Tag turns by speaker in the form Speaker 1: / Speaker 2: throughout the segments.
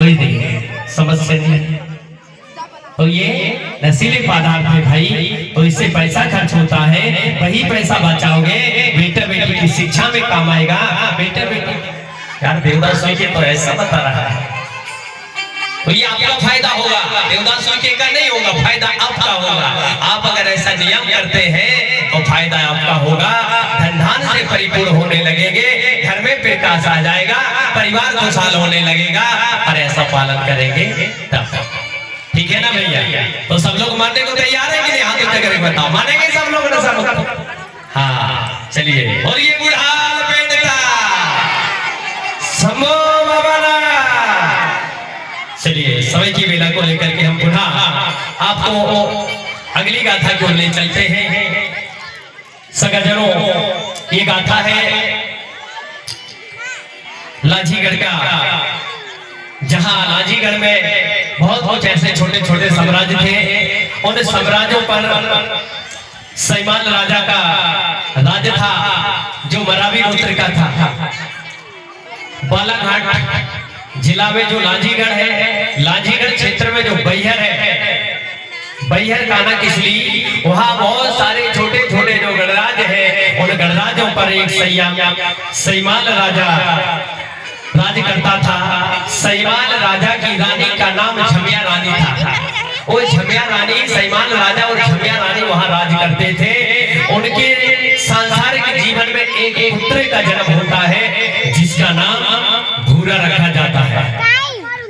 Speaker 1: ही देंगे, समस्या नहीं। तो ये नशीले पदार्थ है भाई, तो इससे पैसा खर्च होता है, वही पैसा बचाओगे बेटा बेटी की शिक्षा में काम आएगा। बेटा बेटी यार देवदास के तो ऐसा बता रहा है, तो ये आपका फायदा होगा, देवदास का नहीं होगा, फायदा आपका होगा। आप अगर ऐसा नियम करते हैं तो फायदा आपका होगा, धन धान से परिपूर्ण होने लगेंगे, घर में प्रकाश आ जाएगा, परिवार खुशहाल होने लगेगा। और ऐसा पालन करेंगे तब, ठीक है ना भैया? तो सब लोग मानने को तैयार है कि नहीं? हाथ उठा करके बताओ, मानेंगे सब लोग ना सब? हाँ चलिए। और ये बुढ़ाल बेटा समो बाबा, चलिए समय की बेला को लेकर के हम पुनः आपको अगली गाथा की ओर ले चलते हैं। सगाजनों, ये गाथा है लांजीगढ़ का, जहां लांजीगढ़ में बहुत ऐसे छोटे छोटे साम्राज्य थे। उन साम्राज्यों पर सैमान राजा का राज्य था, जो मरावी गोत्र का था। बालाघाट जिला में जो लांजीगढ़ है, लांजीगढ़ क्षेत्र में जो बैहर है, बैहर काना किसली, वहां बहुत सारे छोटे छोटे जो गणराज्य है, उन गणराज्यों पर एक सैमान राजा राज करता था। सैमान राजा की रानी का नाम झमिया रानी था। वो झमिया रानी, सैमान राजा और झमिया रानी वहां राज करते थे। उनके सांसारिक जीवन में एक पुत्र का जन्म होता है, जिसका नाम भूरा रखा जाता है।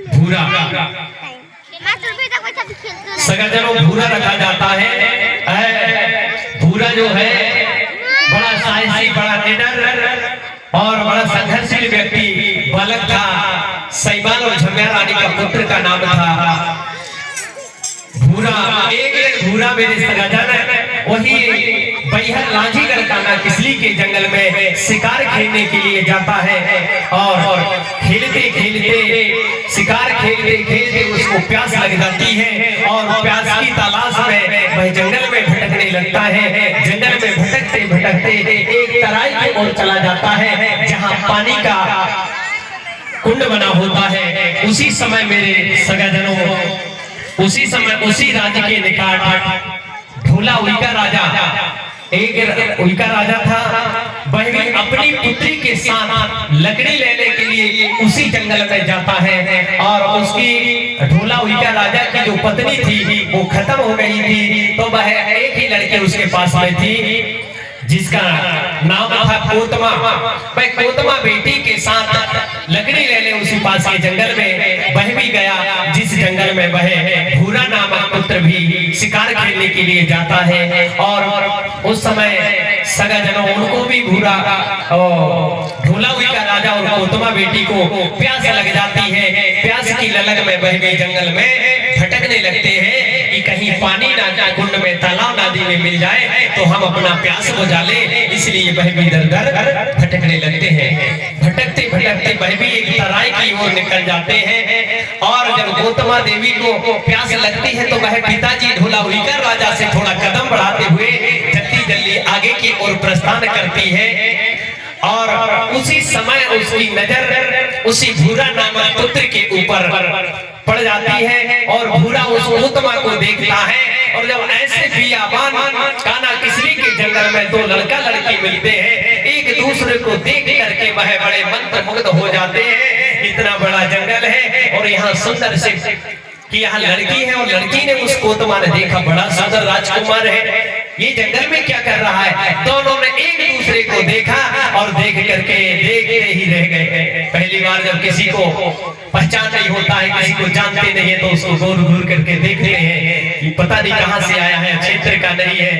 Speaker 1: भूरा सगाजनों, भूरा रखा जाता है। भूरा जो है बड़ा साहसी, बड़ा निडर और बड़ा संघर्षशील व्यक्ति बालक था। सैमान और झमिया रानी का पुत्र का नाम था भूरा। एक भूरा मेरे सगाजन वही बैहर लांजीगढ़ काना किसली के जंगल में शिकार खेलने के लिए जाता है। और खेलते खेलते, शिकार खेलते खेलते उसको प्यास लग जाती है, और प्यास की तलाश में वह जंगल में भटकने लगता है। जंगल में भटकते भटकते एक तराई की ओर चला जाता है, जहां पानी का कुंड बना होता है। उसी समय मेरे सगाजनों, उसी समय उसी राज्य के निकट ढोला उइका राजा, एक उइका राजा था। वह भी अपनी पुत्री के साथ लकड़ी लेने के लिए उसी जंगल में जाता है। और उसकी ढोला उइका राजा की जो पत्नी थी वो खत्म हो गई थी, तो वह एक ही लड़की उसके पास में थी, जिसका नाम था कोतमा। वह कोतमा बेटी के साथ लकड़ी लेने उसी पास के जंगल में वह भी गया, जिस जंगल में वह भूरा नामक पुत्र भी शिकार खेलने के लिए जाता है। और उस समय सगाजनों, उनको भी भूरा ढोला हुई का राजा और कोतमा बेटी को प्यास लग जाती है। प्यास की ललक में वह भी जंगल में भटकने लगते हैं कि कहीं पानी ना कुंड में, तालाब नदी में मिल जाए तो हम अपना प्यास बुझा ले। इसलिए वह भी दर दर भटकने लगते हैं। भटकते भटकते वह भी एक तराई की ओर निकल जाते हैं। और जब कोतमा देवी को प्यास लगती है तो वह पिताजी ढोला हुई का राजा से थोड़ा कदम बढ़ाते हुए जल्दी जल्दी आगे की ओर प्रस्थान करती है। और उसी समय उसकी नजर उसी भूरा नामक पुत्र के ऊपर पड़ जाती है, और भूरा उस कोतमा को देखता है। और जब ऐसे बियाबान काना किसली के जंगल में दो लड़का लड़की मिलते हैं, एक दूसरे को देख करके वह बड़े मंत्रमुग्ध हो जाते हैं। इतना बड़ा जंगल है और यहाँ सुंदर से कि यहाँ लड़की है, और लड़की ने उस कोतमा ने देखा बड़ा सुंदर राजकुमार है, ये जंगल में क्या कर रहा है। दोनों ने एक दूसरे को देखा और देख करके देखते ही रह गए। पहली बार जब किसी को पहचान नहीं होता है, किसी को जानते नहीं है, तो उसको घूर घूर करके देखते हैं कि पता नहीं कहाँ से आया है, क्षेत्र का नहीं है।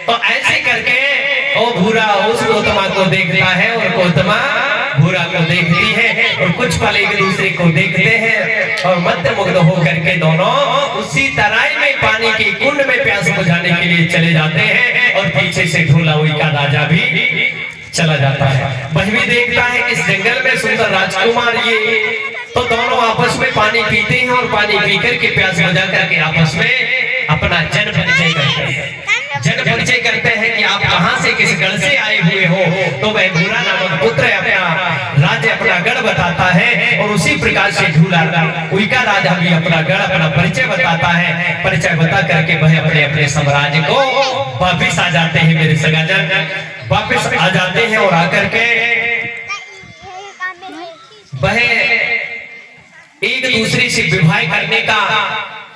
Speaker 1: तो ऐसे करके वो भूरा उस कोतमा को देखता है और कोतमा भूरा को देखती है, और कुछ पल एक दूसरे को देखते हैं और मंत्रमुग्ध होकर के दोनों उसी तराई में पानी के कुंड में प्यास बुझाने के लिए चले जाते हैं। और पीछे से ढोला हुई का राजा भी चला जाता है। वह भी देखता है इस जंगल में सुंदर राजकुमार ये, तो दोनों आपस में पानी पीते हैं और पानी पीकर के प्यास बुझा करके आपस में अपना जन परिचय करते हैं। जन परिचय करते हैं कि आप कहां से, किस गढ़ से आए हुए हो। तो वह भूरा नामक पुत्र अपना राज्य, अपना गढ़ बताता है और उसी प्रकार से ढूला उइका राजा भी अपना गढ़ अपना परिचय बताता है। परिचय बता करके वह अपने अपने साम्राज्य को वापिस आ जाते हैं। मेरे सगाजन वापिस आ जाते हैं और आकर के वह एक दूसरे से विवाह करने का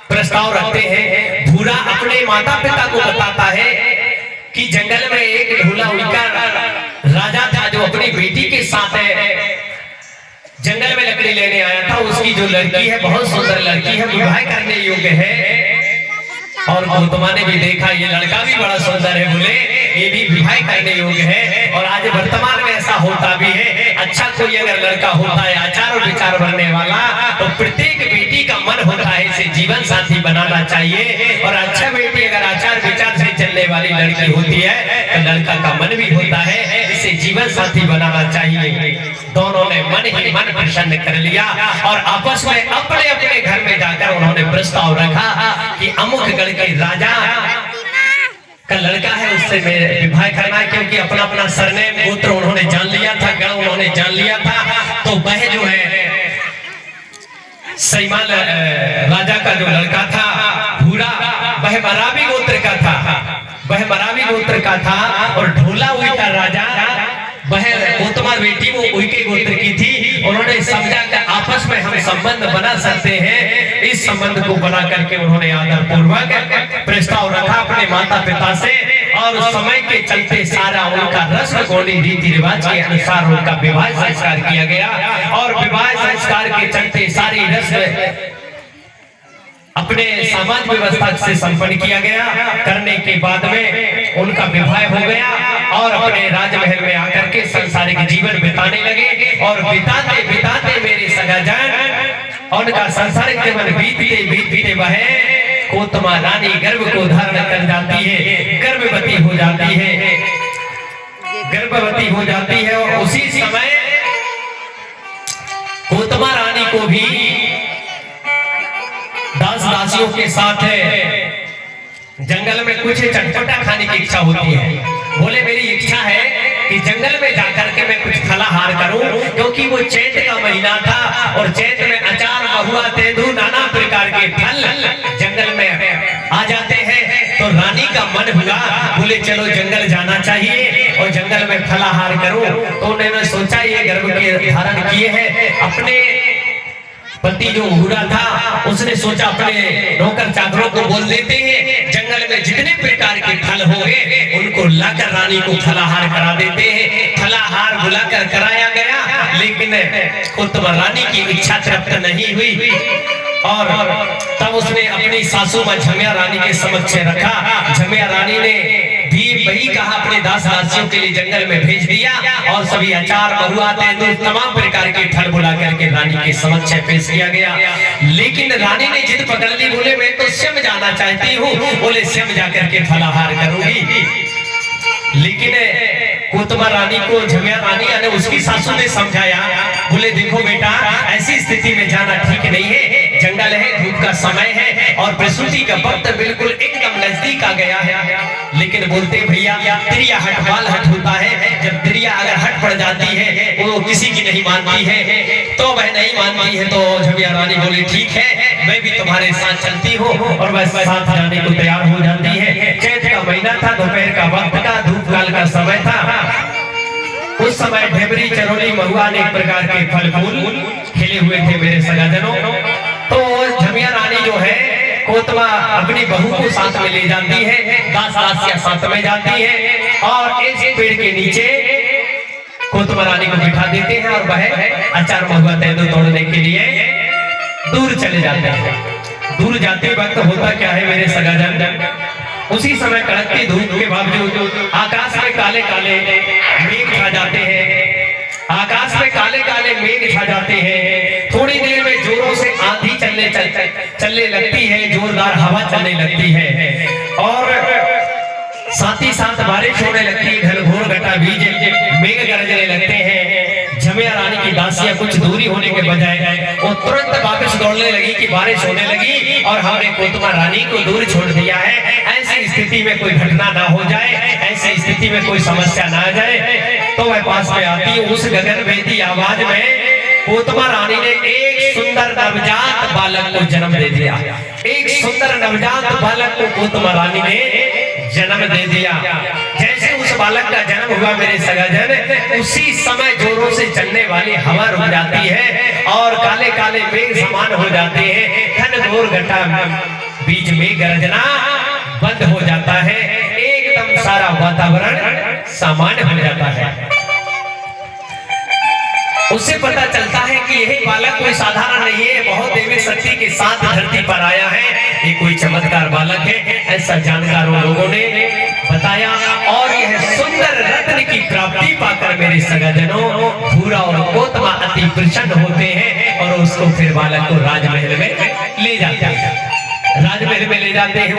Speaker 1: प्रस्ताव रखते हैं। भूरा अपने माता पिता को बताता है कि जंगल में एक ढोला उइका राजा था जो अपनी बेटी के साथ जंगल में लकड़ी लेने आया था। उसकी जो लड़की है बहुत सुंदर लड़की है, विवाह करने योग्य है। और गौतमा ने भी देखा ये लड़का भी बड़ा सुंदर है, बोले ये भी विवाह करने योग्य है। और आज वर्तमान में ऐसा होता भी है, अच्छा कोई अगर लड़का होता है आचार और विचार बनने वाला तो प्रत्येक बेटी का मन होता है इसे जीवन साथी बनाना चाहिए। और अच्छा बेटी अगर आचार विचार से चलने वाली लड़की होती है तो लड़का का मन भी होता है इसे जीवन साथी बनाना चाहिए। दोनों ने मन ही मन प्रसन्न कर लिया और आपस में अपने अपने घर में जाकर उन्होंने प्रस्ताव रखा कि अमुक गढ़ के राजा का लड़का है उससे विवाह करना है। क्योंकि अपना अपना सरनेम गोत्र उन्होंने जान लिया था, गढ़ उन्होंने जान लिया था। तो वह जो है सैमाल राजा का जो लड़का था भूरा, वह मरावी गोत्र का था, वह मरावी गोत्र का था। और ढोला उइका राजा वह गौतमा बेटी वो उइके गोत्र की थी। उन्होंने समझा कि आपस में हम संबंध बना सकते हैं। इस संबंध को बना करके उन्होंने आदर पूर्वक प्रस्ताव रखा अपने माता पिता से। और उस समय के चलते सारा उनका रस्म गौणी रीति रिवाज के अनुसार उनका विवाह संस्कार किया गया। और विवाह संस्कार के चलते सारी रस्म अपने समाज व्यवस्था से संपन्न किया गया। करने के बाद में उनका विवाह हो गया और अपने राजमहल में आकर के संसारिक जीवन बिताने लगे। और बिताते बिताते मेरे सगाजन उनका संसारिक जीवन बीतते बीतते वह गौतमा रानी गर्भ को धारण कर जाती है, गर्भवती हो जाती है, गर्भवती हो जाती है। और उसी समय गौतमा रानी को भी दास दासियों के साथ जंगल में कुछ चटपटा खाने की इच्छा होती है। बोले मेरी इच्छा है कि जंगल में जाकर के मैं कुछ फलाहार करूं, क्योंकि वो चैत का महीना था और चैत में अचार महुआ तेंदू नाना प्रकार के फल जंगल में आ जाते हैं। तो रानी का मन हुआ, बोले चलो जंगल जाना चाहिए और जंगल में फलाहार करूं। तो उन्होंने सोचा ये गर्भ के धारण किए हैं। अपने पति जो भूरा था उसने सोचा अपने नौकर चाकरों को बोल देते हैं जंगल में जितने प्रकार के फल होंगे उनको लाकर रानी को फलाहार करा देते हैं। फलाहार बुलाकर कराया गया, लेकिन गौतमा रानी की इच्छा तृप्त नहीं हुई। और तब उसने अपनी सासू मां झमिया रानी के समक्ष रखा। झमिया रानी ने भी वही कहा, अपने दास दासियों के लिए जंगल में भेज दिया और सभी अचार महुआ तेंदू तमाम प्रकार के फल बुला करके रानी के समक्ष पेश किया गया। लेकिन रानी ने जिद पकड़ ली, बोले मैं तो स्वयं जाना चाहती हूँ, बोले स्वयं जाकर के फलाहार करूंगी। लेकिन गौतमा रानी को झमिया रानी यानी उसकी सासू ने समझाया, बोले देखो बेटा ऐसी स्थिति में जाना ठीक नहीं है, जंगल है, धूप का समय है और प्रसूति का वक्त बिल्कुल एकदम नजदीक आ गया है। लेकिन बोलते भैया त्रिया हट बाल हट होता है, जब त्रिया अगर हट पड़ जाती है वो किसी की नहीं मानती है, तो वह नहीं मानती है। तो झमिया रानी बोली ठीक है मैं भी तुम्हारे साथ चलती हूँ, और वह साथ जाने को तैयार हो जाती है। चैत का महीना था, दोपहर का वक्त था, धूप काल का समय था। उस समय ढेबरी चरोली महुआ अनेक प्रकार के फल फूल खिले हुए थे मेरे सगाजनों। तो झमिया रानी जो है गौतमा अपनी बहू को साथ में ले जाती है, दास दासियां साथ में जाती है और इस पेड़ के नीचे गौतमा रानी को बिठा देते हैं और वह अचार महुआ तेंदू तोड़ने के लिए दूर चले जाते हैं। दूर जाते वक्त होता क्या है मेरे सगाजन, उसी समय कड़कती धूप के बावजूद आकाश में काले काले मेघ छा जाते हैं। आकाश में काले काले मेघ छा जाते हैं। थोड़ी देर में जोरों से आंधी चलने लगती है, जोरदार हवा चलने लगती है और साथ ही साथ बारिश होने लगती है। घनघोर घटा बीज मेघ गरजने लगते हैं। झमिया रानी की दासियां कुछ दूरी होने के बजाय वो तुरंत वापस दौड़ने लगी कि बारिश होने लगी और हमने गौतमा रानी को दूर छोड़ दिया है। ऐसी स्थिति में कोई घटना ना हो जाए, ऐसी स्थिति में कोई समस्या ना आ जाए। तो वह पास में आती है, उस गगन भेदी आवाज में कोतमा रानी ने एक सुंदर नवजात बालक को जन्म दे दिया। एक सुंदर नवजात बालक को कोतमा रानी ने जन्म दे दिया। जैसे उस बालक का जन्म हुआ मेरे सगाजन, उसी समय जोरों से चलने वाली हवा रुक जाती है और काले काले मेघ समान हो जाते हैं। घनघोर घटा बीच में गर्जना बंद हो जाता है। एकदम सारा वातावरण सामान्य हो जाता है। उससे पता चलता है कि यही बालक कोई साधारण नहीं है, बहुत देवी शक्ति के साथ धरती पर आया है। ये कोई चमत्कार बालक है, ऐसा जानकारों लोगों ने बताया। और यह सुंदर रत्न की प्राप्ति पाकर मेरे सगाजनों भूरा और कोतमा अति प्रसन्न होते हैं और उसको फिर बालक को राजमहल में ले जाते हैं। राजमहल में ले जाते हैं।